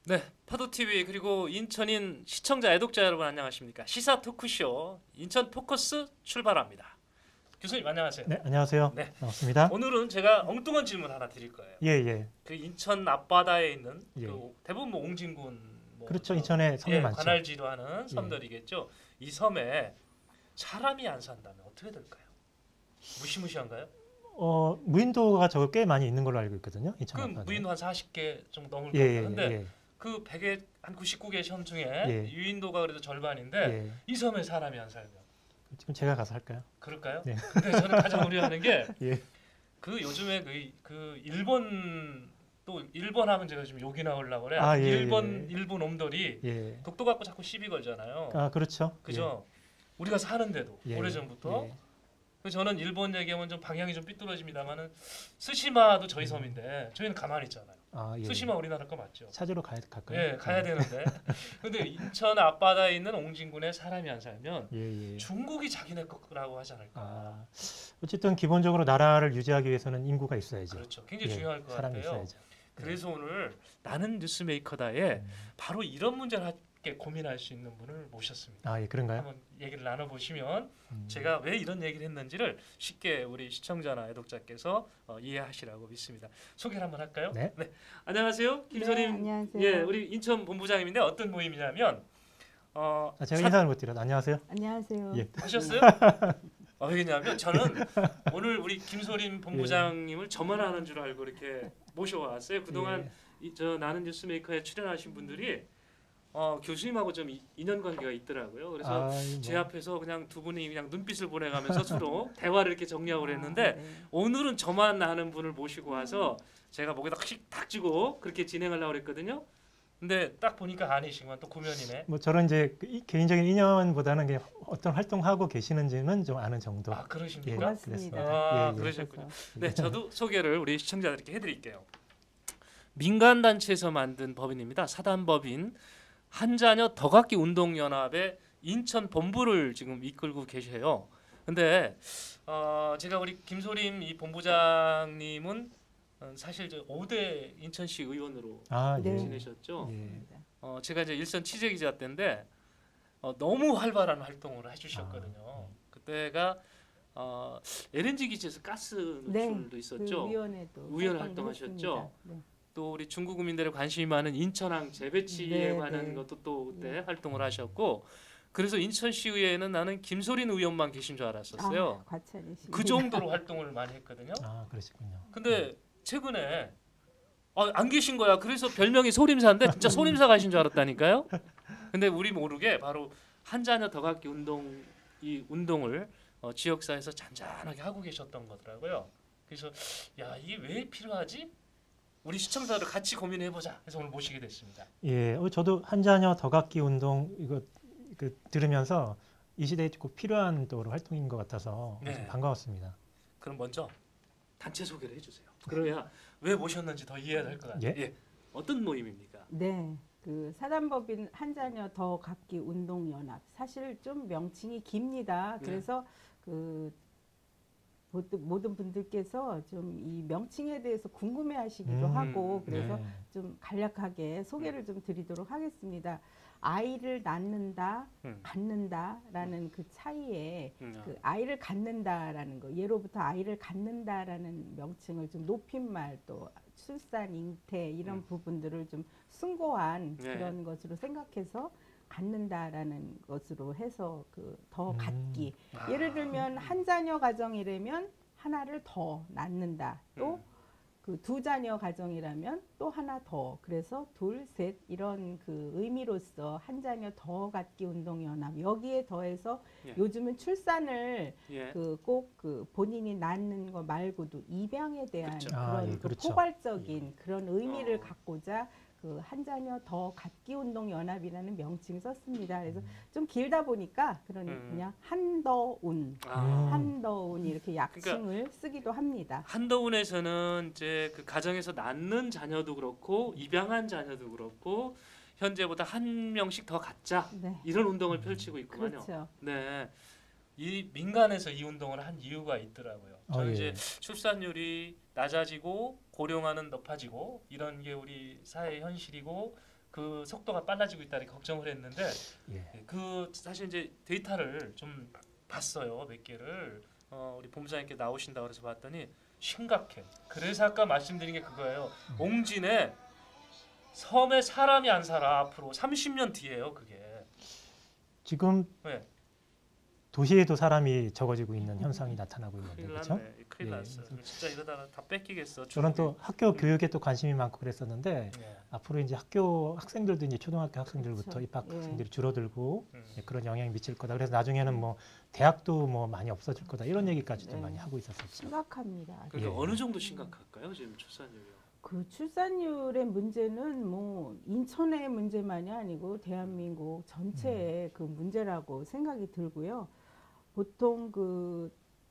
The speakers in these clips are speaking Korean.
네, 파도TV 그리고 인천인 시청자 애독자 여러분 안녕하십니까? 시사 토크쇼 인천 포커스 출발합니다. 교수님 안녕하세요. 네, 안녕하세요. 네, 반갑습니다. 오늘은 제가 엉뚱한 질문 하나 드릴 거예요. 예, 예. 그 인천 앞바다에 있는 예. 그 대부분 뭐 옹진군 뭐 그렇죠. 인천에 섬이 예, 많죠. 관할지로 하는 섬들이겠죠. 이 섬에 사람이 안 산다면 어떻게 될까요? 무시무시한가요? 무인도가 저 꽤 많이 있는 걸로 알고 있거든요. 그 인천 앞바다에. 무인도 한 40개 정도 넘을 예, 겁니다. 근데 예, 그 100개 한 99개 섬 중에 예. 유인도가 그래도 절반인데 예. 이 섬에 사람이 안 살면 지금 제가 가서 할까요? 그럴까요? 네. 근데 저는 가장 우려하는 게 예. 그 요즘에 그 일본 또 일본 하면 제가 지금 욕이 나오려고 그래. 아, 예, 일본 놈들이 예. 독도 갖고 자꾸 시비 걸잖아요. 아, 그렇죠. 그죠? 우리가 사는데도 예. 오래전부터. 예. 그래서 저는 일본 얘기하면 좀 방향이 좀 삐뚤어집니다만은 스시마도 저희 섬인데 저희는 가만히 있잖아요. 아, 예. 스시마 우리나라 거 맞죠? 찾으러 갈까요? 예, 가야 되는데. 근데 인천 앞바다에 있는 옹진군에 사람이 안 살면 예, 예. 중국이 자기네 거라고 하지 않을까. 아, 어쨌든 기본적으로 나라를 유지하기 위해서는 인구가 있어야죠. 그렇죠. 굉장히 예, 중요할 것 사람이 같아요. 있어야죠. 그래서 오늘 나는 뉴스메이커다에 음. 바로 이런 문제를 함께 고민할 수 있는 분을 모셨습니다. 아, 예, 그런가요? 한번 얘기를 나눠보시면 제가 왜 이런 얘기를 했는지를 쉽게 우리 시청자나 애독자께서 이해하시라고 믿습니다. 소개를 한번 할까요? 네. 안녕하세요, 김소림. 네, 안녕하세요. 예, 우리 인천 본부장님인데 어떤 모임이냐면 제가 인사를 못 드려도 안녕하세요. 안녕하세요. 예. 하셨어요? 왜냐하면 저는 오늘 우리 김소림 본부장님을 저만 아는 줄 알고 이렇게 모셔왔어요. 그동안 저 나는 뉴스메이커에 출연하신 분들이 교수님하고 좀 인연관계가 있더라고요. 그래서 제 앞에서 그냥 두 분이 그냥 눈빛을 보내가면서 서로 대화를 이렇게 정리하고 그랬는데 네. 오늘은 저만 아는 분을 모시고 와서 제가 목에다 탁 쥐고 그렇게 진행하려고 그랬거든요. 근데 딱 보니까 아니시구만. 또 구면이네. 뭐 저런 이제 개인적인 인연보다는 그냥 어떤 활동하고 계시는지는 좀 아는 정도. 아, 그러십니까? 예, 고맙습니다. 아, 예, 예. 그러셨군요. 네, 저도 소개를 우리 시청자들께 해드릴게요. 민간 단체에서 만든 법인입니다. 사단법인 한자녀 덕악기 운동연합의 인천 본부를 지금 이끌고 계셔요. 근데 제가 우리 김소림 이 본부장님은 사실 저 5대 인천시 의원으로 예. 지내셨죠. 예. 제가 이제 일선 취재기자 때인데 너무 활발한 활동을 해주셨거든요. 그때가 LNG 기지에서 가스 노출도 있었죠. 그 위원회도 위원 활동하셨죠. 네. 또 우리 중국 국민들의 관심이 많은 인천항 재배치에 네, 관한 네. 것도 또 그때 활동을 하셨고 그래서 인천시의회에는 나는 김소린 의원만 계신 줄 알았었어요. 과찬이시. 그 정도로 활동을 많이 했거든요. 아, 그러시군요. 근데 최근에 안 계신 거야. 그래서 별명이 소림사인데 진짜 소림사 가신 줄 알았다니까요. 근데 우리 모르게 바로 한자녀 덕악기 이 운동을 지역사회에서 잔잔하게 하고 계셨던 거더라고요. 그래서 야, 이게 왜 필요하지? 우리 시청자들 같이 고민해 보자. 해서 오늘 모시게 됐습니다. 예, 저도 한자녀 덕악기 운동 이거 들으면서 이 시대에 꼭 필요한 또 활동인 것 같아서 네. 좀 반가웠습니다. 그럼 먼저 단체 소개를 해주세요. 그래야 왜 모셨는지 더 이해가 될 것 같아요. 예? 어떤 모임입니까? 네. 그 사단법인 한자녀 덕악기 운동연합. 사실 좀 명칭이 깁니다. 네. 그래서 그 모든 분들께서 좀 이 명칭에 대해서 궁금해하시기도 하고 그래서 네. 좀 간략하게 소개를 좀 드리도록 하겠습니다. 아이를 낳는다, 갖는다라는 그 차이에 그 아이를 갖는다라는 거, 예로부터 아이를 갖는다라는 명칭을 좀 높임말 또 출산, 잉태 이런 부분들을 좀 숭고한 그런 것으로 생각해서 갖는다라는 것으로 해서 그 더 갖기. 예를 들면 한 자녀 가정이라면 하나를 더 낳는다. 또 그 두 자녀 가정이라면 또 하나 더. 그래서 둘, 셋 이런 그 의미로서 한 자녀 더 갖기 운동연합. 여기에 더해서 요즘은 출산을 그 꼭 그 본인이 낳는 거 말고도 입양에 대한 그렇죠. 그런 그 그렇죠. 포괄적인 그런 의미를 갖고자 그 한 자녀 더 갖기 운동 연합이라는 명칭을 썼습니다. 그래서 좀 길다 보니까 그냥 한더운, 한더운 이렇게 약칭을 쓰기도 합니다. 한더운에서는 이제 그 가정에서 낳는 자녀도 그렇고 입양한 자녀도 그렇고 현재보다 한 명씩 더 갖자 네. 이런 운동을 펼치고 있구만요. 그렇죠. 네, 이 민간에서 이 운동을 한 이유가 있더라고요. 저는 예. 이제 출산율이 낮아지고 고령화는 높아지고 이런 게 우리 사회의 현실이고 그 속도가 빨라지고 있다 이렇게 걱정을 했는데 예. 그 사실 이제 데이터를 좀 봤어요. 몇 개를 우리 본부장님께 나오신다 그래서 봤더니 심각해. 그래서 아까 말씀드린 게 그거예요. 옹진에 섬에 사람이 안 살아. 앞으로 30년 뒤에요. 그게. 지금 네. 도시에도 사람이 적어지고 있는 현상이 나타나고 있는데 큰일 그렇죠? 났네. 큰일 예. 났어. 진짜 이러다가 다 뺏기겠어. 저는 또 학교 교육에 또 관심이 많고 그랬었는데 예. 앞으로 이제 학교 학생들도 이제 초등학교 학생들부터 그렇죠. 입학 예. 학생들이 줄어들고 음. 예, 그런 영향이 미칠 거다. 그래서 나중에는 뭐 대학도 뭐 많이 없어질 거다 이런 얘기까지도 네. 많이 하고 있었었죠. 심각합니다. 그러니까 예. 어느 정도 심각할까요? 지금 출산율이요. 그 출산율의 문제는 뭐 인천의 문제만이 아니고 대한민국 전체의 그 문제라고 생각이 들고요. 보통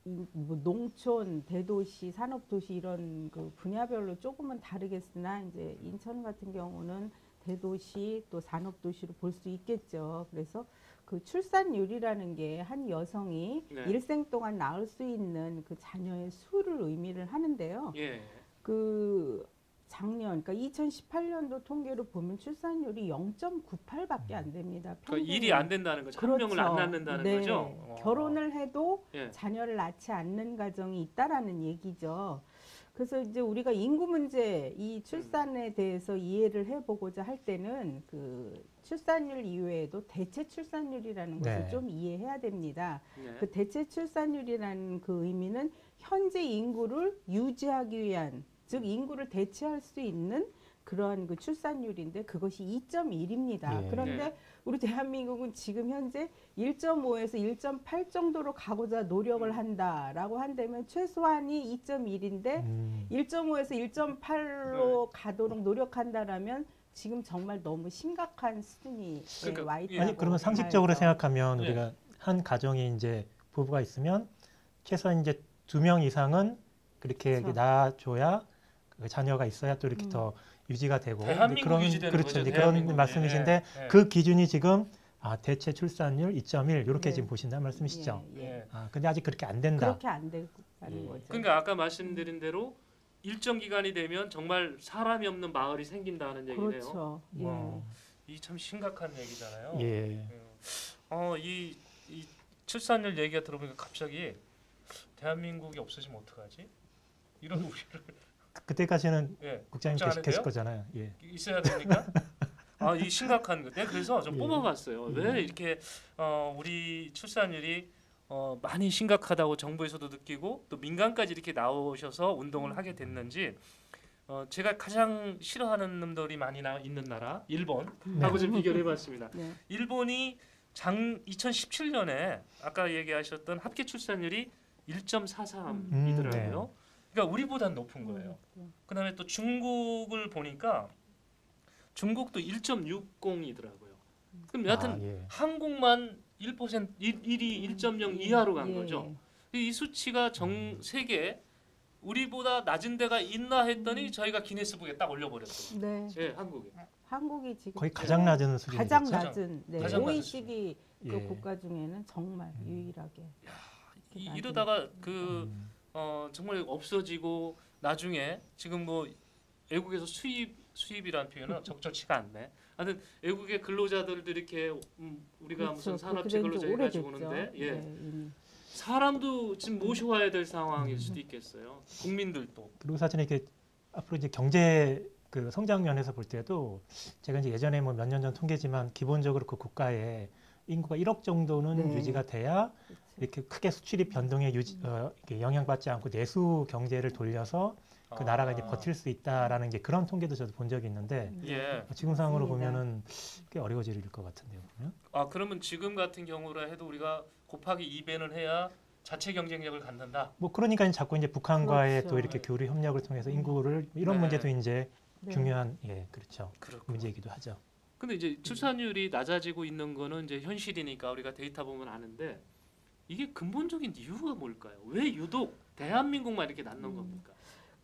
뭐 농촌, 대도시, 산업도시 이런 그 분야별로 조금은 다르겠으나 이제 인천 같은 경우는 대도시 또 산업도시로 볼 수 있겠죠. 그래서 그 출산율이라는 게 한 여성이 네. 일생 동안 낳을 수 있는 그 자녀의 수를 의미를 하는데요. 예. 그 작년, 그러니까 2018년도 통계로 보면 출산율이 0.98밖에 안 됩니다. 그러니까 일이 안 된다는 거죠. 한 명을 안 낳는다는 네. 거죠. 결혼을 해도 예. 자녀를 낳지 않는 가정이 있다라는 얘기죠. 그래서 이제 우리가 인구 문제, 이 출산에 대해서 이해를 해보고자 할 때는 그 출산율 이외에도 대체 출산율이라는 것을 네. 좀 이해해야 됩니다. 네. 그 대체 출산율이라는 그 의미는 현재 인구를 유지하기 위한, 즉 인구를 대체할 수 있는 그러한 그 출산율인데 그것이 2.1입니다. 예. 그런데 네. 우리 대한민국은 지금 현재 1.5에서 1.8 정도로 가고자 노력을 한다라고 한다면 최소한이 2.1인데 1.5에서 1.8로 가도록 노력한다라면 지금 정말 너무 심각한 수준이 그러니까, 와 예. 있다고 아니 그러면 상식적으로 봐야죠. 생각하면 네. 우리가 한 가정에 이제 부부가 있으면 최소한 이제 2명 이상은 그렇게 그렇죠. 낳아줘야 그 자녀가 있어야 또 이렇게 더 유지가 되고 대한민국 그런 유지되는 그렇죠. 거죠. 이제 대한민국. 그런 말씀이신데 예, 예. 그 기준이 지금 대체 출산율 2.1 이렇게 네. 지금 보신다는 말씀이시죠. 예, 예. 예. 근데 아직 그렇게 안 된다. 그렇게 안 된다는 예. 거죠. 그러니까 아까 말씀드린 대로 일정 기간이 되면 정말 사람이 없는 마을이 생긴다는 얘기네요. 그렇죠. 예. 뭐, 이 참 심각한 얘기잖아요. 예. 이 출산율 얘기가 들어보니까 갑자기 대한민국이 없어지면 어떡하지? 이런 우려를 그때까지는 예, 국장님 걱정 안 계실 해도 돼요? 거잖아요. 예. 있어야 됩니까? 이 심각한 거. 내가 그래서 좀 예. 뽑아봤어요. 왜 이렇게 우리 출산율이 많이 심각하다고 정부에서도 느끼고 또 민간까지 이렇게 나오셔서 운동을 하게 됐는지 제가 가장 싫어하는 놈들이 많이 있는 나라 일본하고 좀 비교를 해봤습니다. 네. 일본이 2017년에 아까 얘기하셨던 합계 출산율이 1.43이더라고요. 그러니까 우리보다 높은 거예요. 그다음에 또 중국을 보니까 중국도 1.60이더라고요. 그럼 여하튼 예. 한국만 1% 1이 1.0 이하로 간 예. 거죠. 이 수치가 전 세계 우리보다 낮은 데가 있나 했더니 저희가 기네스북에 딱 올려버렸어요. 네. 예, 한국에. 한국이 지금 거의 가장 낮은 수준이죠. 가장 낮은 네. 가장 낮은 OECD 그 예. 국가 중에는 정말 유일하게 이렇게 낮은. 이러다가 정말 없어지고 나중에 지금 뭐 외국에서 수입이라는 표현은 적절치가 않네. 하여튼 외국의 근로자들도 이렇게 우리가 그렇죠. 무슨 그렇게 산업체 된 지 근로자 해가지고 오래됐죠. 오는데 예. 네, 이미. 사람도 지금 모셔와야 될 상황일 수도 있겠어요. 국민들도. 그리고 사실 이렇게 앞으로 이제 경제 그 성장 면에서 볼 때도 제가 이제 예전에 뭐 몇 년 전 통계지만 기본적으로 그 국가에 인구가 1억 정도는 네. 유지가 돼야 그렇죠. 이렇게 크게 수출입 변동에 이렇게 영향받지 않고 내수 경제를 돌려서 그 나라가 이제 버틸 수 있다라는 게 그런 통계도 저도 본 적이 있는데 예. 지금 상황으로 맞습니다. 보면은 꽤 어려워질 것 같은데요. 보면. 그러면 지금 같은 경우라 해도 우리가 곱하기 2배는 해야 자체 경쟁력을 갖는다. 뭐 그러니까 이제 자꾸 이제 북한과의 그렇죠. 또 이렇게 교류 협력을 통해서 인구를 이런 네. 문제도 이제 네. 중요한 그렇죠. 그렇고. 문제이기도 하죠. 근데 이제 출산율이 낮아지고 있는 거는 이제 현실이니까 우리가 데이터 보면 아는데 이게 근본적인 이유가 뭘까요? 왜 유독 대한민국만 이렇게 낳는 겁니까?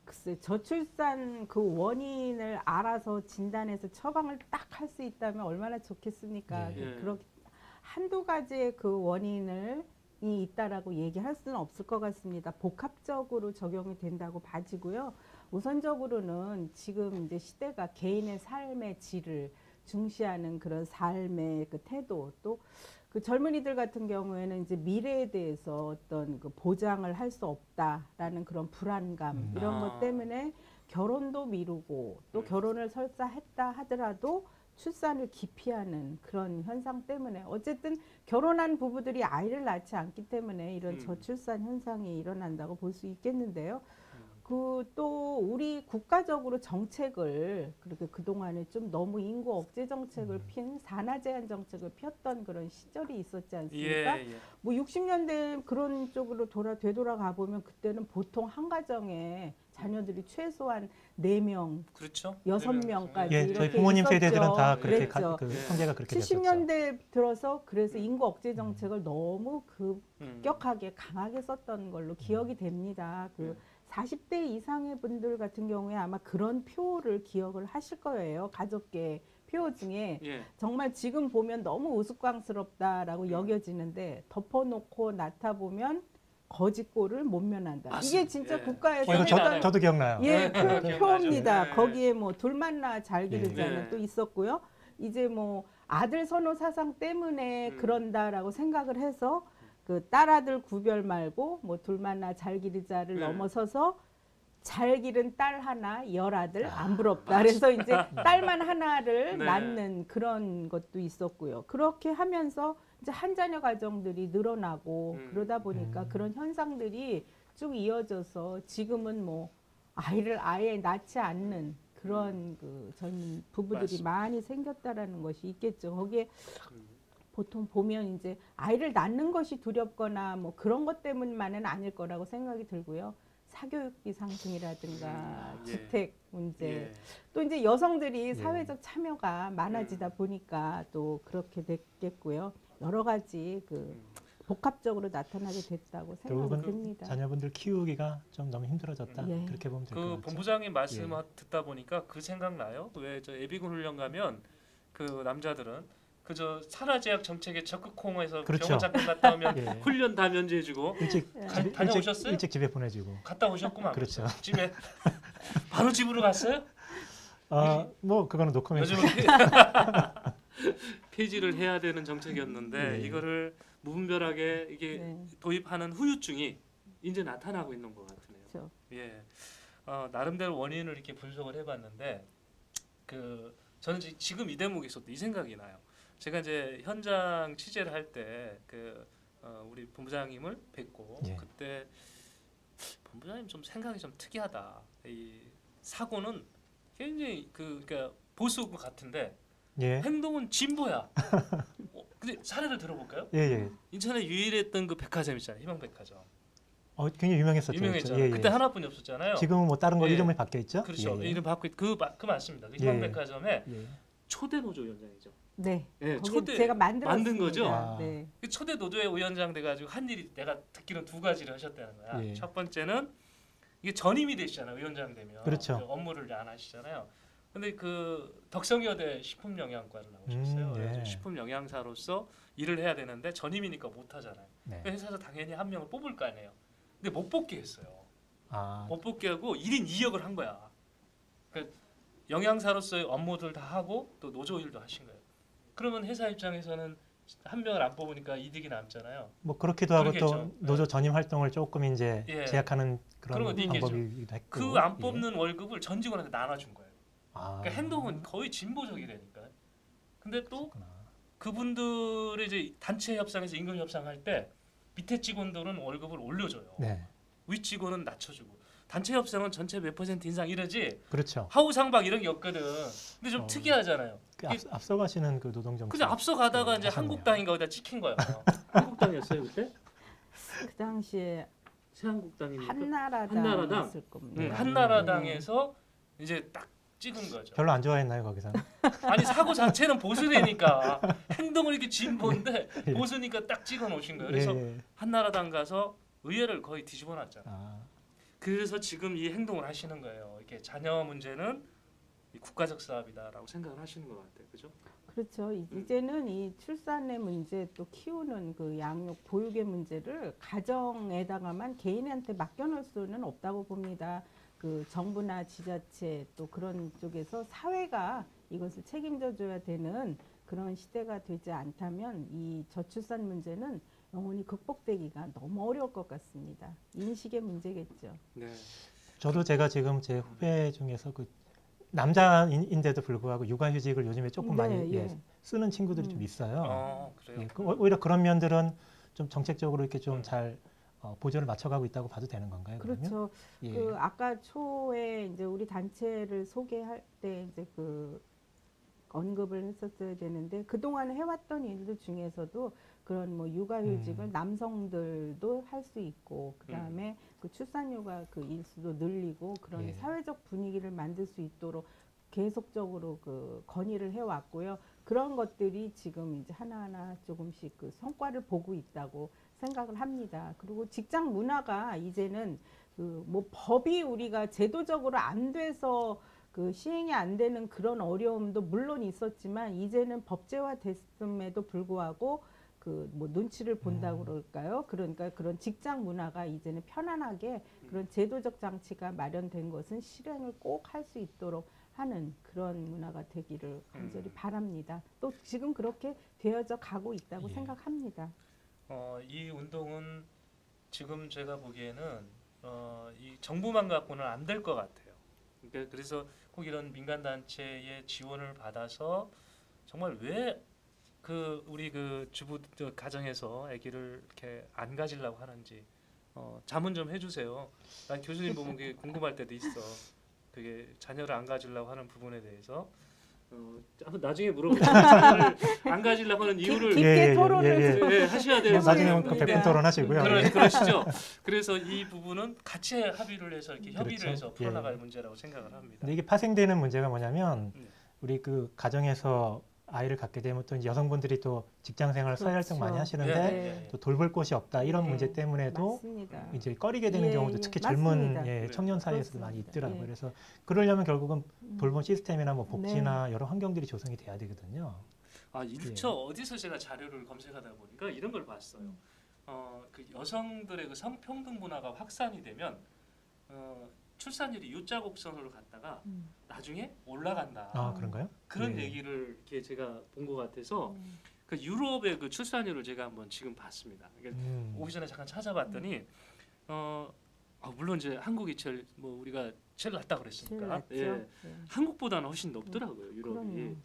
글쎄 저출산 그 원인을 알아서 진단해서 처방을 딱 할 수 있다면 얼마나 좋겠습니까? 예. 그렇게 한두 가지의 그 원인을 이 있다라고 얘기할 수는 없을 것 같습니다. 복합적으로 적용이 된다고 봐지고요. 우선적으로는 지금 이제 시대가 개인의 삶의 질을 중시하는 그런 삶의 그 태도, 또 그 젊은이들 같은 경우에는 이제 미래에 대해서 어떤 그 보장을 할 수 없다라는 그런 불안감 이런 것 때문에 결혼도 미루고 또 결혼을 설사 했다 하더라도 출산을 기피하는 그런 현상 때문에 어쨌든 결혼한 부부들이 아이를 낳지 않기 때문에 이런 저출산 현상이 일어난다고 볼 수 있겠는데요. 그 또 우리 국가적으로 정책을 그렇게 그동안에 좀 너무 인구 억제 정책을 핀 산하 제한 정책을 폈던 그런 시절이 있었지 않습니까? 예. 뭐 60년대 그런 쪽으로 되돌아가 보면 그때는 보통 한 가정에 자녀들이 최소한 4명, 그렇죠. 6명까지 예, 이렇게 저희 부모님 있었죠. 세대들은 다 그렇게 그랬죠. 그 형제가 그렇게 됐었죠. 70년대 들어서 그래서 인구 억제 정책을 너무 음. 급격하게 강하게 썼던 걸로 기억이 됩니다. 그 40대 이상의 분들 같은 경우에 아마 그런 표를 기억을 하실 거예요. 가족계 표 중에 예. 정말 지금 보면 너무 우스꽝스럽다라고 여겨지는데 덮어놓고 나타보면 거짓골을 못 면한다. 맞습니다. 이게 진짜 예. 국가에서 이거 했던 저도 기억나요. 예, 기억나죠? 표입니다. 네. 거기에 뭐 둘 만나 잘 기르자는 네. 또 있었고요. 이제 뭐 아들 선호 사상 때문에 그런다라고 생각을 해서 그 딸아들 구별 말고 뭐 둘 만나 잘 기르자를 네. 넘어서서 잘 기른 딸 하나, 열아들 안 부럽다. 그래서 이제 딸만 하나를 네. 낳는 그런 것도 있었고요. 그렇게 하면서 이제 한 자녀 가정들이 늘어나고 그러다 보니까 그런 현상들이 쭉 이어져서 지금은 뭐 아이를 아예 낳지 않는 그런 그 젊은 부부들이 맞습니다. 많이 생겼다라는 것이 있겠죠. 거기에 보통 보면 이제 아이를 낳는 것이 두렵거나 뭐 그런 것 때문만은 아닐 거라고 생각이 들고요. 사교육비 상승이라든가 예. 주택 문제, 예. 또 이제 여성들이 예. 사회적 참여가 많아지다 보니까 또 그렇게 됐겠고요. 여러 가지 그 복합적으로 나타나게 됐다고 생각이 결국은 듭니다. 자녀분들 키우기가 좀 너무 힘들어졌다. 예. 그렇게 보면 될 그 것 같죠. 본부장님 말씀 듣다 보니까 그 생각나요. 왜 저 예비군 훈련 가면 그 남자들은 그저 산하제약 정책에 적극 홍해서 그렇죠. 병원 잠깐 갔다 오면 예. 훈련 다 면제해주고 일찍 다녀오셨어요? 일찍 집에 보내주고. 갔다 오셨구만. 그렇죠. 집에 바로 집으로 갔어요? 뭐 그거는 노코멘트. 요즘은 폐지를 해야 되는 정책이었는데 예. 이거를 무분별하게 이게 네. 도입하는 후유증이 이제 나타나고 있는 것 같으네요. 그렇죠. 예, 나름대로 원인을 이렇게 분석을 해봤는데 그 저는 지금 이 대목에서도 이 생각이 나요. 제가 이제 현장 취재를 할 때 그 우리 본부장님을 뵙고 예. 그때 본부장님 좀 생각이 좀 특이하다. 이 사고는 굉장히 그러니까 보수 것 같은데 예. 행동은 진보야. 근데 사례를 들어볼까요? 예. 인천에 유일했던 그 백화점 있잖아요. 희망백화점. 굉장히 유명했었죠. 유명했잖아요. 그렇죠. 예. 그때 하나뿐이 없었잖아요. 지금은 뭐 다른 거 예. 이름이 바뀌어 있죠? 그렇죠. 예. 이름 바뀌고 그 맞습니다. 그 예. 희망백화점의 예. 초대 노조 위원장이죠. 네. 예, 거기 초대 제가 만든 거죠? 네. 그 초대 노조의 위원장 돼가지고 한 일이 내가 듣기로는 2가지를 하셨다는 거야. 예. 첫 번째는 이게 전임이 되시잖아요. 위원장 되면 그렇죠. 그 업무를 안 하시잖아요. 근데 그 덕성여대 식품영양과를 나오셨어요. 예. 그래서 식품영양사로서 일을 해야 되는데 전임이니까 못 하잖아요. 네. 회사에서 당연히 한 명을 뽑을 거 아니에요. 근데 못 뽑게 했어요. 아, 못 뽑게 하고 1인 2역을 한 거야. 그 영양사로서의 업무들 다 하고 또 노조 일도 하신 거예요. 그러면 회사 입장에서는 한 명을 안 뽑으니까 이득이 남잖아요. 뭐 그렇기도 하고 그러겠죠. 또 노조 전임 활동을 조금 이제 예. 제약하는 그런 그런 것도 있겠죠. 방법이기도 했고. 그 안 예. 뽑는 월급을 전 직원한테 나눠준 거예요. 아, 그러니까 행동은 거의 진보적이라니까. 근데 또 그렇구나. 그분들의 이제 단체 협상에서 임금 협상할 때 밑에 직원들은 월급을 올려줘요. 네, 위 직원은 낮춰주고. 단체 협상은 전체 몇 % 인상 이러지 그렇죠. 하우 상박 이런 게 없거든. 근데 좀 어. 특이하잖아요. 그 앞서가시는 그 노동 정책. 그죠? 앞서 가다가 네, 이제 하셨네요. 한국당인가 어디다 찍힌 거예요. 한국당이었어요 그때? 그 당시에 새한국당입니까? 한나라당 한나라당? 있을 겁니다. 한나라당에서 이제 딱 찍은 거죠. 별로 안 좋아했나요 거기서? 아니 사고 자체는 보수되니까 행동을 이렇게 진보인데 예. 보수니까 딱 찍어 놓으신 거예요. 그래서 예. 한나라당 가서 의회를 거의 뒤집어 놨잖아. 아, 그래서 지금 이 행동을 하시는 거예요. 이렇게 자녀 문제는 이 국가적 사업이다라고 생각을 하시는 것 같아요. 그죠? 그렇죠. 이제는 이 출산의 문제 또 키우는 그 양육 보육의 문제를 가정에다가만 개인한테 맡겨놓을 수는 없다고 봅니다. 그 정부나 지자체 또 그런 쪽에서 사회가 이것을 책임져 줘야 되는 그런 시대가 되지 않다면 이 저출산 문제는 영원히 극복되기가 너무 어려울 것 같습니다. 인식의 문제겠죠. 네. 저도 제가 지금 제 후배 중에서 그 남자인데도 불구하고 육아휴직을 요즘에 조금 많이 쓰는 친구들이 좀 있어요. 그래요. 예, 오히려 그런 면들은 좀 정책적으로 이렇게 좀 잘 보조를 맞춰가고 있다고 봐도 되는 건가요? 그러면? 그렇죠. 예. 그 아까 초에 이제 우리 단체를 소개할 때 이제 그 언급을 했었어야 되는데 그동안 해왔던 일들 중에서도 그런 뭐 육아휴직을 남성들도 할 수 있고 그다음에 그 출산휴가 그 일수도 늘리고 그런 예. 사회적 분위기를 만들 수 있도록 계속적으로 그 건의를 해왔고요. 그런 것들이 지금 이제 하나하나 조금씩 그 성과를 보고 있다고 생각을 합니다. 그리고 직장 문화가 이제는 그 뭐 법이 우리가 제도적으로 안 돼서 그 시행이 안 되는 그런 어려움도 물론 있었지만 이제는 법제화 됐음에도 불구하고 그 뭐 눈치를 본다고 그럴까요? 그러니까 그런 직장 문화가 이제는 편안하게 그런 제도적 장치가 마련된 것은 실행을 꼭 할 수 있도록 하는 그런 문화가 되기를 간절히 바랍니다. 또 지금 그렇게 되어져 가고 있다고 생각합니다. 이 운동은 지금 제가 보기에는 이 정부만 갖고는 안 될 것 같아요. 그러니까 그래서 꼭 이런 민간 단체의 지원을 받아서 정말 왜 그 우리 그 주부 가정에서 아기를 이렇게 안 가지려고 하는지 자문 좀 해주세요. 난 교수님 보면 그게 궁금할 때도 있어. 그게 자녀를 안 가지려고 하는 부분에 대해서 한번 나중에 물어보죠. 자녀를 안 가지려고 하는 이유를 깊게 토론을 하셔야 돼요. 나중에 해보겠습니다. 백분 토론하시고요. 그러시죠. 그래서 이 부분은 같이 합의를 해서 이렇게 협의를 그렇죠. 해서 풀어나갈 문제라고 생각을 합니다. 근데 이게 파생되는 문제가 뭐냐면 네. 우리 그 가정에서 아이를 갖게 되면 또 이제 여성분들이 또 직장 생활을 사회활동 많이 하시는데 네. 또 돌볼 곳이 없다 이런 문제 때문에도 맞습니다. 이제 꺼리게 되는 경우도 특히 젊은 청년 사이에서도 많이 있더라고요. 그래서 그러려면 결국은 돌봄 시스템이나 뭐 복지나 여러 환경들이 조성이 돼야 되거든요. 어디서 제가 자료를 검색하다 보니까 이런 걸 봤어요. 그 여성들의 그 성평등 문화가 확산이 되면 출산율이 U자 곡선으로 갔다가 나중에 올라간다. 아 그런가요? 그런 얘기를 이렇게 제가 본 것 같아서 그 유럽의 그 출산율을 제가 한번 지금 봤습니다. 그러니까 오기 전에 잠깐 찾아봤더니 물론 이제 한국이 제일 뭐 우리가 제일 낮다 그랬으니까 한국보다는 훨씬 높더라고요 유럽이.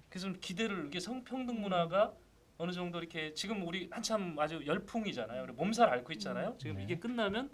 그래서 좀 기대를 이게 성평등 문화가 어느 정도 이렇게 지금 우리 한참 아주 열풍이잖아요. 우리 몸살 앓고 있잖아요. 지금 이게 끝나면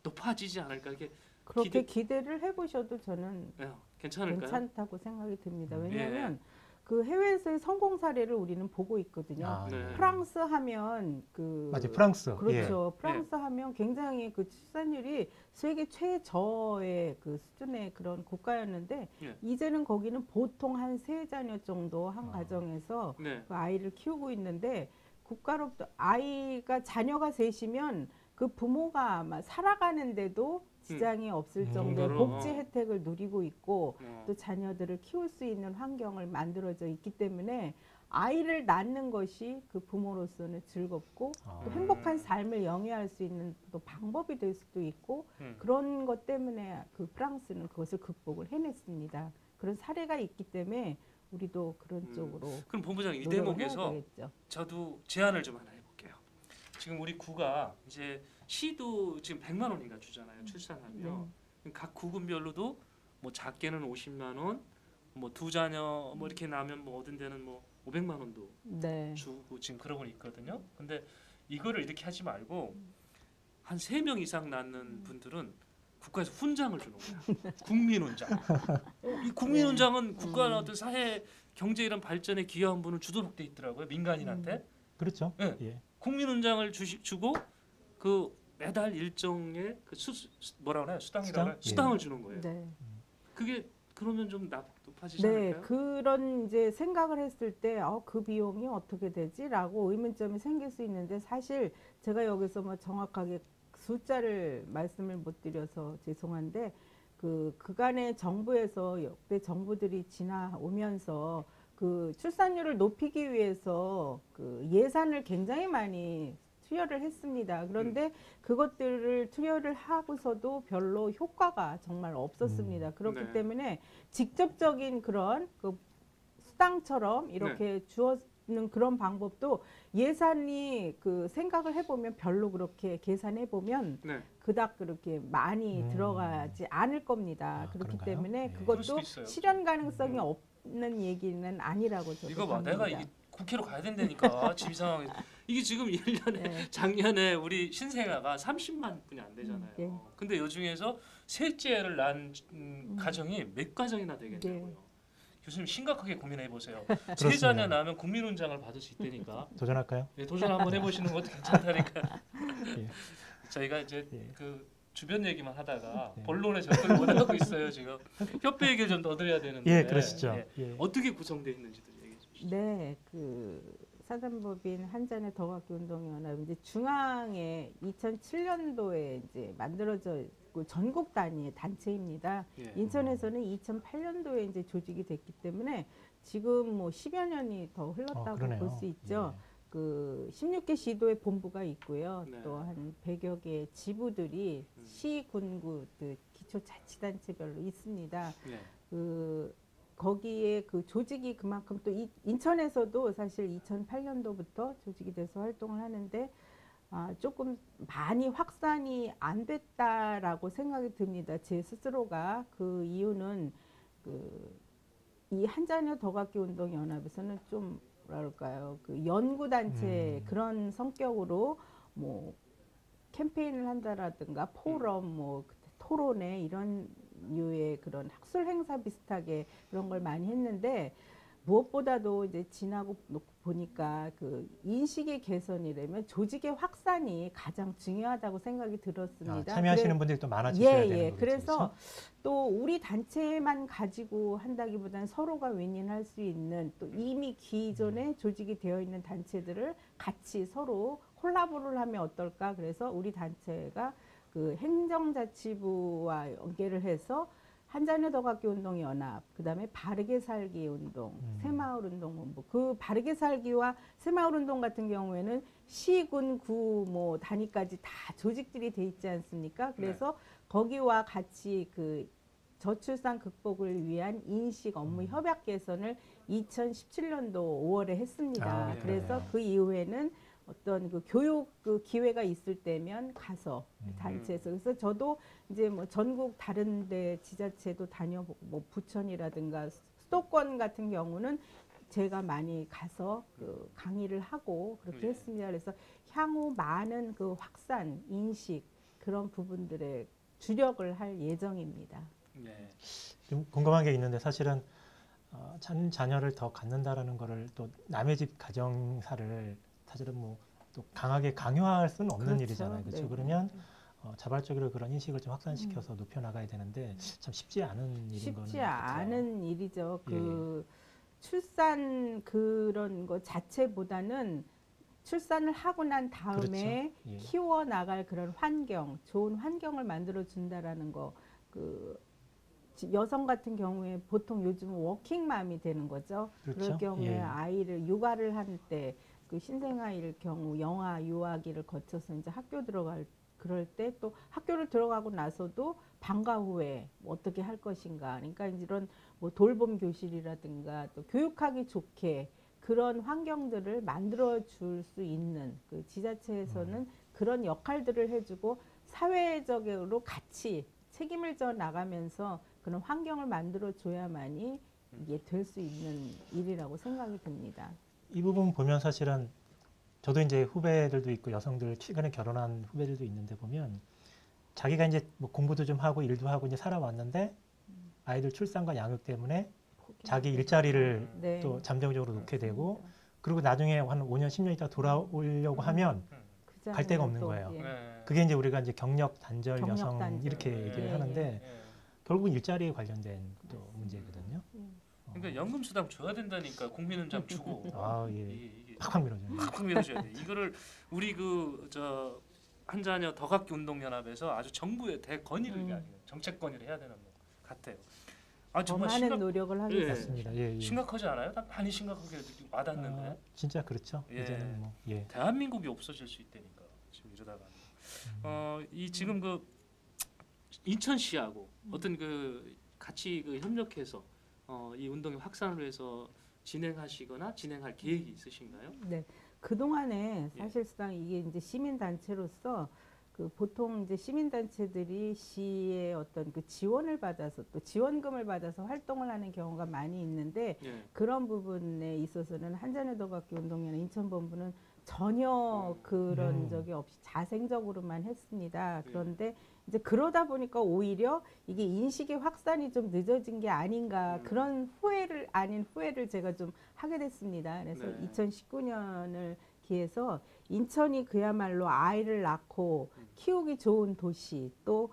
높아지지 않을까 이게 그렇게 기대를 해보셔도 저는 괜찮을까요? 괜찮다고 생각이 듭니다. 왜냐하면 그 해외에서의 성공 사례를 우리는 보고 있거든요. 프랑스 하면 맞아요, 프랑스. 그렇죠. 프랑스 하면 굉장히 그 출산율이 세계 최저의 그 수준의 그런 국가였는데 이제는 거기는 보통 한 3자녀 정도 한 가정에서 그 아이를 키우고 있는데 국가로부터 아이가 자녀가 셋이면 그 부모가 아마 살아가는데도 지장이 없을 정도의 복지 혜택을 누리고 있고 또 자녀들을 키울 수 있는 환경을 만들어져 있기 때문에 아이를 낳는 것이 그 부모로서는 즐겁고 또 행복한 삶을 영위할 수 있는 또 방법이 될 수도 있고 그런 것 때문에 그 프랑스는 그것을 극복을 해냈습니다. 그런 사례가 있기 때문에 우리도 그런 쪽으로 그럼 본부장님 이 대목에서 저도 제안을 좀 하나 해볼게요. 지금 우리 구가 이제 시도 지금 100만 원인가 주잖아요. 출산하면 각 구군별로도 뭐 작게는 50만 원, 뭐 2자녀 뭐 이렇게 나면 뭐 어떤 데는 뭐 500만 원도 주고 지금 그러고 있거든요. 근데 이거를 이렇게 하지 말고 한 3명 이상 낳는 분들은 국가에서 훈장을 주는 거야. 국민훈장. 이 국민훈장은 국가 어떤 사회 경제 이런 발전에 기여한 분은 주도록 돼 있더라고요. 민간인한테. 그렇죠. 국민훈장을 주고 그 매달 일정의 그 뭐라 그래요? 수당을 주는 거예요. 그게 그러면 좀 높아지지 않을까요? 그런 이제 생각을 했을 때 그 비용이 어떻게 되지라고 의문점이 생길 수 있는데 사실 제가 여기서 뭐 정확하게 숫자를 말씀을 못 드려서 죄송한데 그간의 정부에서 역대 정부들이 지나오면서 그 출산율을 높이기 위해서 그 예산을 굉장히 많이 투여를 했습니다. 그런데 그것들을 투여를 하고서도 별로 효과가 정말 없었습니다. 그렇기 네. 때문에 직접적인 그런 그 수당처럼 이렇게 주어는 그런 방법도 예산이 그 생각을 해보면 별로 그렇게 계산해 보면 네. 그닥 그렇게 많이 들어가지 않을 겁니다. 아, 그렇기 그런가요? 때문에 예. 그럴 수도 그것도 있어요. 실현 가능성이 없는 얘기는 아니라고 저도 이거 봐, 봅니다. 내가 이게 국회로 가야 된다니까 지금 상황에 이게 지금 1년에 네. 작년에 우리 신생아가 30만 분이 안 되잖아요. 네. 근데 요 중에서 셋째를 낳은 가정이 몇 가정이나 되겠냐고요. 네. 교수님 심각하게 고민해 보세요. 세 그렇습니다. 자녀 낳으면 국민훈장을 받을 수 있다니까. 도전할까요? 네, 도전 한번 해보시는 것도 괜찮다니까. 예. 저희가 이제 예. 그 주변 얘기만 하다가 네. 본론에 접근을 못하고 있어요 지금. 협회 얘기를 좀 넣어드려야 되는데. 예, 그러시죠. 예. 예. 어떻게 구성되어 있는지도 얘기해 주시죠. 네, 그 사단법인 한잔의 더학기 운동연합 이제 중앙에 2007년도에 이제 만들어져 있고 전국 단위의 단체입니다. 예. 인천에서는 2008년도에 이제 조직이 됐기 때문에 지금 뭐 10여 년이 더 흘렀다고 그러네요. 볼 수 있죠. 예. 그 16개 시도의 본부가 있고요. 네. 또 한 100여 개의 지부들이 시, 군구, 기초자치단체별로 있습니다. 예. 그 거기에 그 조직이 그만큼 또 인천에서도 사실 2008년도부터 조직이 돼서 활동을 하는데 조금 많이 확산이 안 됐다라고 생각이 듭니다. 제 스스로가 그 이유는 이 한자녀 더갖기 운동 연합에서는 좀 뭐랄까요 그 연구 단체 그런 성격으로 뭐 캠페인을 한다라든가 포럼 뭐 토론회 이런 류의 그런 학술 행사 비슷하게 그런 걸 많이 했는데 무엇보다도 이제 지나고 보니까 그 인식의 개선이라면 조직의 확산이 가장 중요하다고 생각이 들었습니다. 참여하시는 분들이 또 많아지셔야 되는 거겠죠. 그래서 그렇죠? 또 우리 단체만 가지고 한다기보다는 서로가 윈윈할 수 있는 또 이미 기존에 조직이 되어 있는 단체들을 같이 서로 콜라보를 하면 어떨까? 그래서 우리 단체가 그 행정자치부와 연계를 해서 한자녀 더갖기 운동 연합, 그다음에 바르게 살기 운동, 새마을 운동 본부. 그 바르게 살기와 새마을 운동 같은 경우에는 시, 군, 구 뭐 단위까지 다 조직들이 돼 있지 않습니까? 그래서 거기와 같이 그 저출산 극복을 위한 인식 업무 협약 개선을 2017년도 5월에 했습니다. 네. 그래서 그 이후에는 어떤 그 교육 그 기회가 있을 때면 가서 단체에서 그래서 저도 이제 뭐 전국 다른데 지자체도 다녀보고 뭐 부천이라든가 수도권 같은 경우는 제가 많이 가서 그 강의를 하고 그렇게 네. 했습니다. 그래서 향후 많은 그 확산 인식 그런 부분들에 주력을 할 예정입니다. 네. 좀 궁금한 게 있는데 사실은 자녀를 더 갖는다라는 거를 또 남의 집 가정사를 사실은 뭐 또 강하게 강요할 수는 없는 그렇죠. 일이잖아요. 그렇죠? 네. 그러면 자발적으로 그런 인식을 좀 확산시켜서 높여나가야 되는데 참 쉽지 않은 일인 거는 쉽지 같아요. 않은 일이죠. 예. 그 출산 그런 거 자체보다는 출산을 하고 난 다음에 그렇죠. 예. 키워 나갈 그런 환경, 좋은 환경을 만들어 준다라는 거. 그 여성 같은 경우에 보통 요즘 워킹맘이 되는 거죠. 그렇죠. 그럴 경우에 예. 아이를 육아를 할 때 그 신생아일 경우 영아 유아기를 거쳐서 이제 학교 들어갈 그럴 때 또 학교를 들어가고 나서도 방과 후에 뭐 어떻게 할 것인가. 그러니까 이런 뭐 돌봄 교실이라든가 또 교육하기 좋게 그런 환경들을 만들어 줄 수 있는 그 지자체에서는 그런 역할들을 해주고 사회적으로 같이 책임을 져 나가면서 그런 환경을 만들어 줘야만이 이게 될 수 있는 일이라고 생각이 듭니다. 이 부분 보면 사실은 저도 이제 후배들도 있고 여성들 최근에 결혼한 후배들도 있는데 보면 자기가 이제 뭐 공부도 좀 하고 일도 하고 이제 살아왔는데 아이들 출산과 양육 때문에 자기 일자리를 네. 또 잠정적으로 놓게 되고 맞습니다. 그리고 나중에 한 5년, 10년 있다 돌아오려고 하면 그 갈 데가 자리는 없는 또, 거예요. 예. 네. 그게 이제 우리가 이제 경력 단절 경력 여성 단절. 이렇게 예, 얘기를 예, 하는데 예. 결국은 일자리에 관련된 또 문제거든요. 그러니까 연금 수당 줘야 된다니까 국민은장 주고 아, 예. 이게 팍팍 밀어줘요. 팍팍 밀어줘야 돼. 이거를 우리 그 저 한자녀 더갖기 운동연합에서 아주 정부의 대건의를 아니에요. 정책 건의를 해야 되는 것 같아요. 아 더 정말 많은 노력을 하겠습니다. 맞습니다. 예, 예. 심각하지 않아요? 난 많이 심각하게 와닿는데 진짜 그렇죠. 예. 이제는 뭐 예. 대한민국이 없어질 수 있다니까. 주다가 이 지금 그 인천시하고 어떤 그 같이 그 협력해서 이 운동의 확산을 위해서 진행하시거나 진행할 계획이 있으신가요? 네. 그동안에 예. 사실상 이게 이제 시민단체로서 그 보통 이제 시민단체들이 시의 어떤 그 지원을 받아서 또 지원금을 받아서 활동을 하는 경우가 많이 있는데 예. 그런 부분에 있어서는 한잔의 더 걷기 운동회나 인천본부는 전혀 그런 적이 없이 자생적으로만 했습니다. 그런데 이제 그러다 보니까 오히려 이게 인식의 확산이 좀 늦어진 게 아닌가 그런 후회를 아닌 후회를 제가 좀 하게 됐습니다. 그래서 네. 2019년을 기해서 인천이 그야말로 아이를 낳고 키우기 좋은 도시 또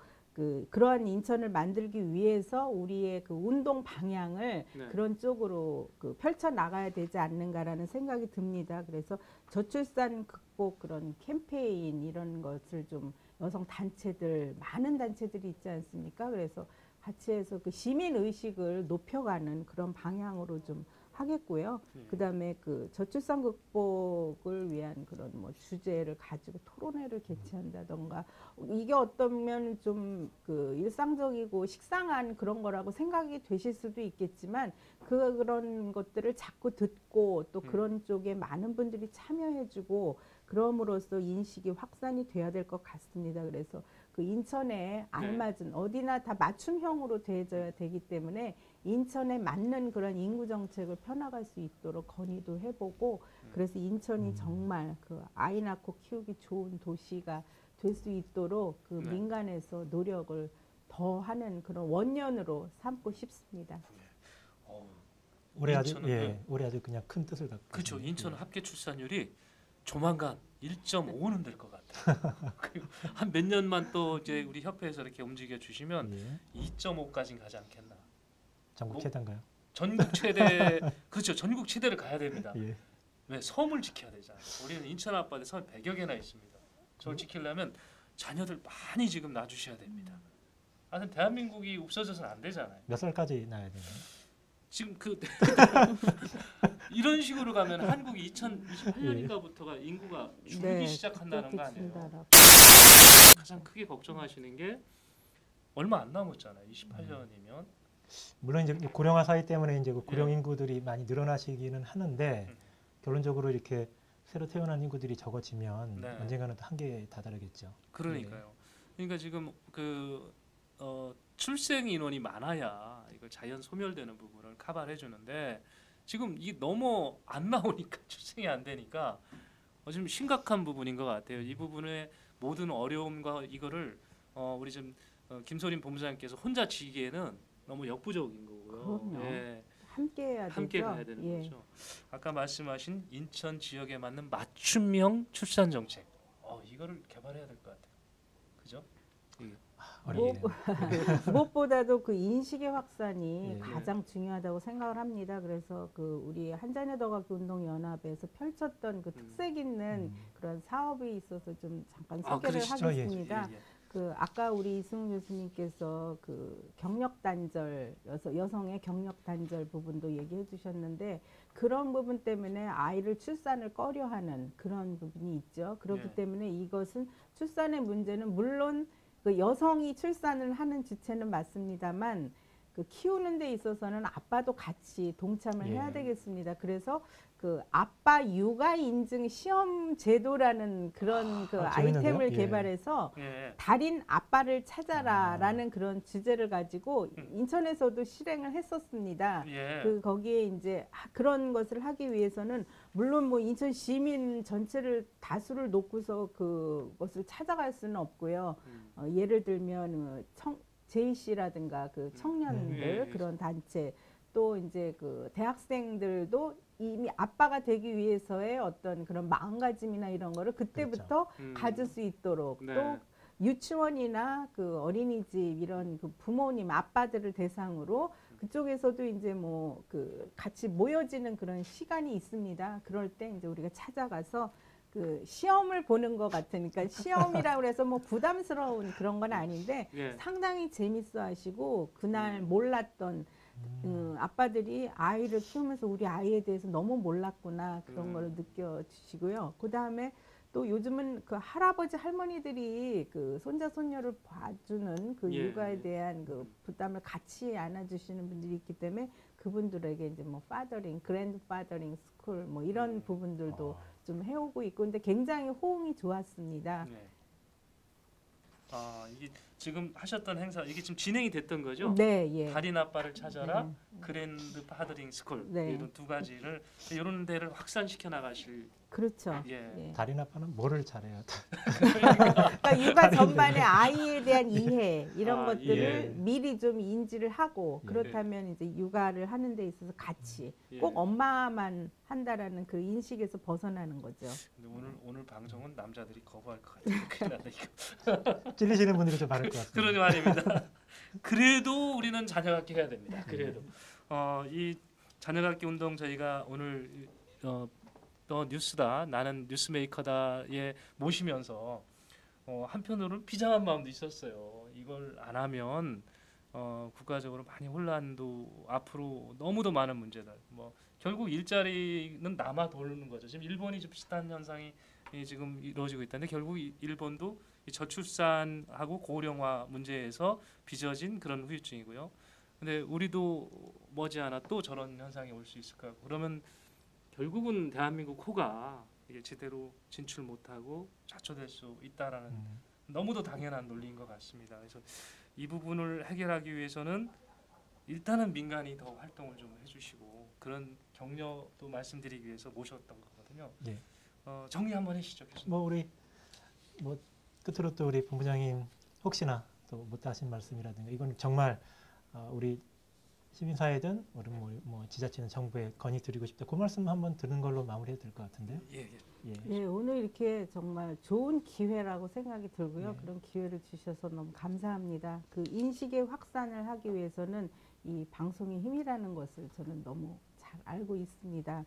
그러한 인천을 만들기 위해서 우리의 그 운동 방향을 네. 그런 쪽으로 그 펼쳐 나가야 되지 않는가라는 생각이 듭니다. 그래서 저출산 극복 그런 캠페인 이런 것을 좀 여성 단체들 많은 단체들이 있지 않습니까? 그래서 같이 해서 그 시민 의식을 높여가는 그런 방향으로 좀 하겠고요. 그다음에 그 저출산 극복을 위한 그런 뭐 주제를 가지고 토론회를 개최한다던가 이게 어떠면 좀 그 일상적이고 식상한 그런 거라고 생각이 되실 수도 있겠지만 그런 것들을 자꾸 듣고 또 그런 쪽에 많은 분들이 참여해주고 그럼으로써 인식이 확산이 돼야 될 것 같습니다. 그래서 그 인천에 알맞은 어디나 다 맞춤형으로 되어져야 되기 때문에 인천에 맞는 그런 인구 정책을 펴나갈 수 있도록 건의도 해보고 그래서 인천이 정말 그 아이 낳고 키우기 좋은 도시가 될 수 있도록 그 네. 민간에서 노력을 더 하는 그런 원년으로 삼고 싶습니다. 올해 아주 인천은 올해 아주 그냥 큰 뜻을 갖고 그렇죠. 있습니다. 인천 합계 출산율이 조만간 1.5는 될 것 같아요. 그리고 한 몇 년만 또 이제 우리 협회에서 이렇게 움직여 주시면 예. 2.5까지는 가지 않겠나. 전국 뭐- 최단가요? 전국 최대 그렇죠. 전국 최대를 가야 됩니다. 예. 왜 섬을 지켜야 되잖아요. 우리는 인천 앞바다에 섬이 100여 개나 있습니다. 저를 지키려면 자녀들 많이 지금 낳아주셔야 됩니다. 하여튼 대한민국이 없어져서는 안 되잖아요. 몇 살까지 나야 되나요? 지금 그 이런 식으로 가면 한국이 2028년인가부터가 인구가 줄기 시작한다는 거 아니에요? 그렇겠습니다. 가장 크게 걱정하시는 게 얼마 안 남았잖아요. 28년이면. 물론 이제 고령화 사회 때문에 이제 그 고령 예. 인구들이 많이 늘어나시기는 하는데 결론적으로 이렇게 새로 태어난 인구들이 적어지면 네. 언젠가는 또 한계에 다다르겠죠. 그러니까요. 그러니까 지금 그 출생 인원이 많아야 이걸 자연 소멸되는 부분을 커버해 주는데 지금 이 너무 안 나오니까 출생이 안 되니까 좀 심각한 부분인 것 같아요. 이 부분의 모든 어려움과 이거를 우리 좀 김소림 본부장님께서 혼자 지기에는 너무 역부족인 거고요. 그럼요. 예, 함께 해야 함께 되죠. 가야 되는 예. 거죠. 아까 말씀하신 인천 지역에 맞는 맞춤형 출산 정책. 이거를 개발해야 될 것 같아요. 그죠? 어렵네요. 무엇보다도 그 인식의 확산이 예. 가장 중요하다고 생각을 합니다. 그래서 그 우리 한잔의 더 걷기 운동 연합에서 펼쳤던 그 특색 있는 그런 사업이 있어서 좀 잠깐 소개를 그러시죠. 하겠습니다. 예. 그 아까 우리 이승우 교수님께서 그 경력 단절 여성의 경력 단절 부분도 얘기해 주셨는데 그런 부분 때문에 아이를 출산을 꺼려하는 그런 부분이 있죠. 그렇기 예. 때문에 이것은 출산의 문제는 물론 그 여성이 출산을 하는 주체는 맞습니다만 그 키우는 데 있어서는 아빠도 같이 동참을 해야 되겠습니다. 그래서 그 아빠 육아 인증 시험 제도라는 그런 그 재밌는데요? 아이템을 예. 개발해서 예. 달인 아빠를 찾아라라는 그런 주제를 가지고 인천에서도 실행을 했었습니다. 예. 거기에 이제 그런 것을 하기 위해서는 물론 뭐 인천 시민 전체를 다수를 놓고서 그것을 찾아갈 수는 없고요. 예를 들면 JC라든가 그 청년들 그런 단체 또 이제 그 대학생들도 이미 아빠가 되기 위해서의 어떤 그런 마음가짐이나 이런 거를 그때부터 가질 수 있도록 네. 또 유치원이나 그 어린이집 이런 그 부모님 아빠들을 대상으로 그쪽에서도 이제 뭐 그 같이 모여지는 그런 시간이 있습니다. 그럴 때 이제 우리가 찾아가서 그 시험을 보는 것 같으니까 시험이라고 해서 뭐 부담스러운 그런 건 아닌데 예. 상당히 재밌어 하시고 그날 몰랐던 아빠들이 아이를 키우면서 우리 아이에 대해서 너무 몰랐구나 그런 거를 느껴주시고요. 그 다음에 또 요즘은 그 할아버지 할머니들이 그 손자 손녀를 봐주는 그 예. 육아에 대한 그 부담을 같이 안아주시는 분들이 있기 때문에 그분들에게 이제 뭐 파더링, 그랜드 파더링 스쿨 뭐 이런 부분들도 좀 해오고 있고 근데 굉장히 호응이 좋았습니다. 네. 이게 지금 하셨던 행사 이게 지금 진행이 됐던 거죠? 네, 예. 달인 아빠를 찾아라, 네. 그랜드 파더링 스쿨 네. 이런 두 가지를 이런 데를 확산시켜 나가실. 그렇죠. 예. 예. 달인 아빠는 뭐를 잘해요? 그러니까 육아 전반에 아이에 대한 이해 이런 아, 것들을 예. 미리 좀 인지를 하고 예. 그렇다면 이제 육아를 하는 데 있어서 같이 예. 꼭 엄마만 한다라는 그 인식에서 벗어나는 거죠. 근데 오늘 방송은 남자들이 거부할 것 같은데 큰일 났다 이거. 찔리시는 분들이 좀 많을 것 같습니다. 그러니 말입니다. 그래도 우리는 자녀갖기 해야 됩니다. 그래도 이 자녀갖기 운동 저희가 오늘 또 뉴스다 나는 뉴스메이커다에 모시면서 한편으로는 비장한 마음도 있었어요. 이걸 안 하면 국가적으로 많이 혼란도 앞으로 너무도 많은 문제들. 뭐 결국 일자리는 남아 도는 거죠. 지금 일본이 좀 비슷한 현상이 지금 이루어지고 있다는데 결국 일본도 이 저출산하고 고령화 문제에서 빚어진 그런 후유증이고요. 근데 우리도 머지않아 또 저런 현상이 올 수 있을 거고 그러면 결국은 대한민국 호가 이게 제대로 진출 못하고 좌초될 수 있다라는 너무도 당연한 논리인 것 같습니다. 그래서 이 부분을 해결하기 위해서는 일단은 민간이 더 활동을 좀 해주시고 그런 격려도 말씀드리기 위해서 모셨던 거거든요. 예. 정리 한번 해주시죠, 교수님. 뭐 우리 뭐 끝으로 또 우리 본부장님 혹시나 또 못하신 말씀이라든가 이건 정말 우리 시민사회든 뭐 지자체는 정부에 건의드리고 싶다. 그 말씀 한번 드는 걸로 마무리해도 될 것 같은데요. 예. 예. 네, 오늘 이렇게 정말 좋은 기회라고 생각이 들고요. 네. 그런 기회를 주셔서 너무 감사합니다. 그 인식의 확산을 하기 위해서는 이 방송의 힘이라는 것을 저는 너무 잘 알고 있습니다.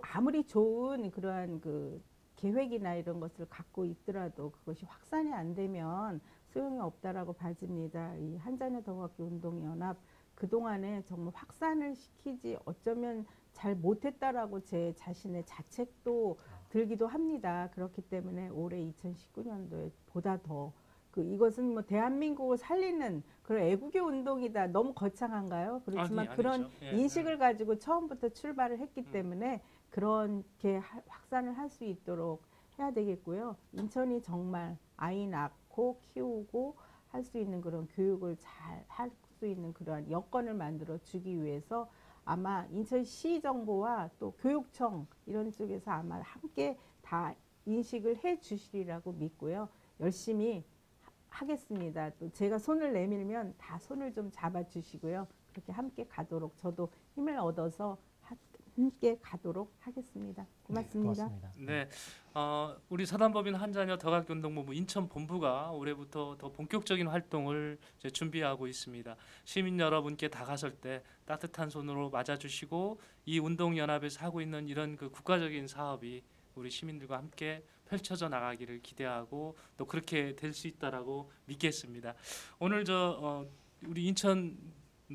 아무리 좋은 그러한 그 계획이나 이런 것을 갖고 있더라도 그것이 확산이 안 되면 소용이 없다라고 봐집니다. 이 한자녀 더갖기 운동연합 그동안에 정말 확산을 시키지 어쩌면 잘 못했다라고 제 자신의 자책도 들기도 합니다. 그렇기 때문에 올해 2019년도에 보다 더 이것은 뭐 대한민국을 살리는 그런 애국의 운동이다. 너무 거창한가요? 그렇지만 아니, 그런 아니죠. 예, 인식을 가지고 처음부터 출발을 했기 때문에 그렇게 확산을 할 수 있도록 해야 되겠고요. 인천이 정말 아이 낳고 키우고 할 수 있는 그런 교육을 잘 할 수 있는 그러한 여건을 만들어 주기 위해서 아마 인천시 정부와 또 교육청 이런 쪽에서 아마 함께 다 인식을 해 주시리라고 믿고요. 열심히 하겠습니다. 또 제가 손을 내밀면 다 손을 좀 잡아 주시고요. 그렇게 함께 가도록 저도 힘을 얻어서 함께 가도록 하겠습니다. 고맙습니다. 네, 고맙습니다. 네, 우리 사단법인 한자녀 더갖기 운동본부 인천 본부가 올해부터 더 본격적인 활동을 이제 준비하고 있습니다. 시민 여러분께 다가설 때 따뜻한 손으로 맞아주시고 이 운동연합에서 하고 있는 이런 그 국가적인 사업이 우리 시민들과 함께 펼쳐져 나가기를 기대하고 또 그렇게 될 수 있다라고 믿겠습니다. 오늘 우리 인천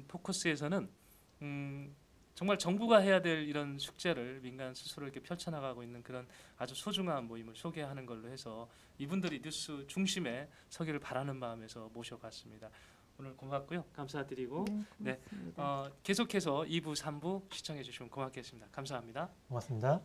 포커스에서는 정말 정부가 해야 될 이런 숙제를 민간 스스로 이렇게 펼쳐나가고 있는 그런 아주 소중한 모임을 소개하는 걸로 해서 이분들이 뉴스 중심에 서기를 바라는 마음에서 모셔봤습니다. 오늘 고맙고요. 감사드리고 네, 고맙습니다. 계속해서 2부, 3부 시청해 주시면 고맙겠습니다. 감사합니다. 고맙습니다.